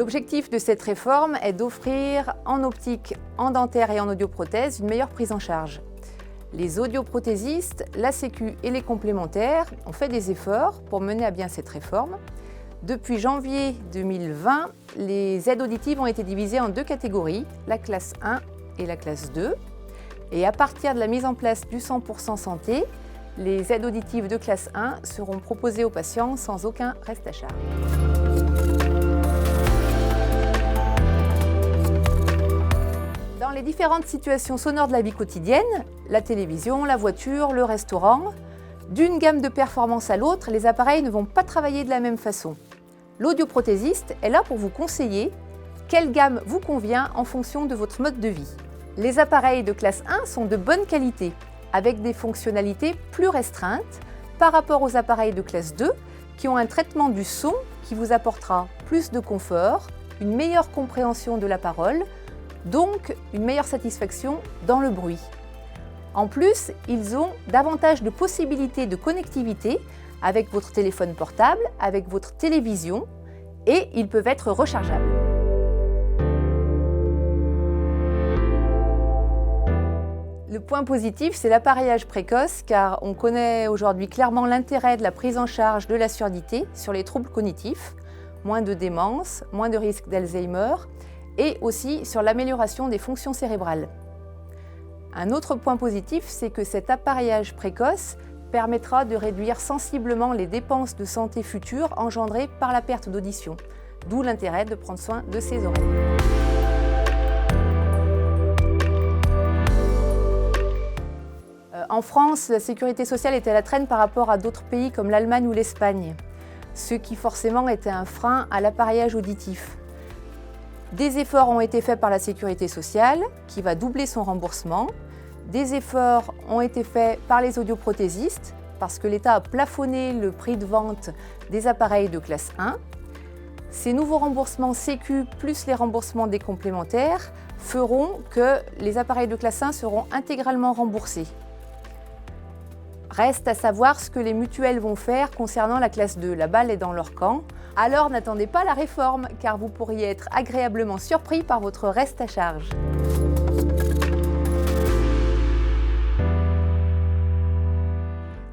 L'objectif de cette réforme est d'offrir en optique, en dentaire et en audioprothèse une meilleure prise en charge. Les audioprothésistes, la Sécu et les complémentaires ont fait des efforts pour mener à bien cette réforme. Depuis janvier 2020, les aides auditives ont été divisées en deux catégories, la classe 1 et la classe 2. Et à partir de la mise en place du 100% santé, les aides auditives de classe 1 seront proposées aux patients sans aucun reste à charge. Dans les différentes situations sonores de la vie quotidienne, la télévision, la voiture, le restaurant, d'une gamme de performance à l'autre, les appareils ne vont pas travailler de la même façon. L'audioprothésiste est là pour vous conseiller quelle gamme vous convient en fonction de votre mode de vie. Les appareils de classe 1 sont de bonne qualité, avec des fonctionnalités plus restreintes par rapport aux appareils de classe 2 qui ont un traitement du son qui vous apportera plus de confort, une meilleure compréhension de la parole, donc une meilleure satisfaction dans le bruit. En plus, ils ont davantage de possibilités de connectivité avec votre téléphone portable, avec votre télévision, et ils peuvent être rechargeables. Le point positif, c'est l'appareillage précoce, car on connaît aujourd'hui clairement l'intérêt de la prise en charge de la surdité sur les troubles cognitifs, moins de démence, moins de risque d'Alzheimer, et aussi sur l'amélioration des fonctions cérébrales. Un autre point positif, c'est que cet appareillage précoce permettra de réduire sensiblement les dépenses de santé futures engendrées par la perte d'audition, d'où l'intérêt de prendre soin de ses oreilles. En France, la sécurité sociale était à la traîne par rapport à d'autres pays comme l'Allemagne ou l'Espagne, ce qui forcément était un frein à l'appareillage auditif. Des efforts ont été faits par la sécurité sociale, qui va doubler son remboursement. Des efforts ont été faits par les audioprothésistes, parce que l'État a plafonné le prix de vente des appareils de classe 1. Ces nouveaux remboursements Sécu plus les remboursements des complémentaires feront que les appareils de classe 1 seront intégralement remboursés. Reste à savoir ce que les mutuelles vont faire concernant la classe 2. La balle est dans leur camp. Alors n'attendez pas la réforme, car vous pourriez être agréablement surpris par votre reste à charge.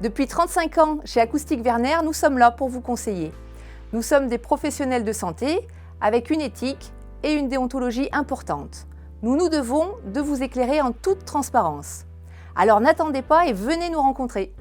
Depuis 35 ans, chez Acoustique Werner, nous sommes là pour vous conseiller. Nous sommes des professionnels de santé avec une éthique et une déontologie importantes. Nous nous devons de vous éclairer en toute transparence. Alors n'attendez pas et venez nous rencontrer.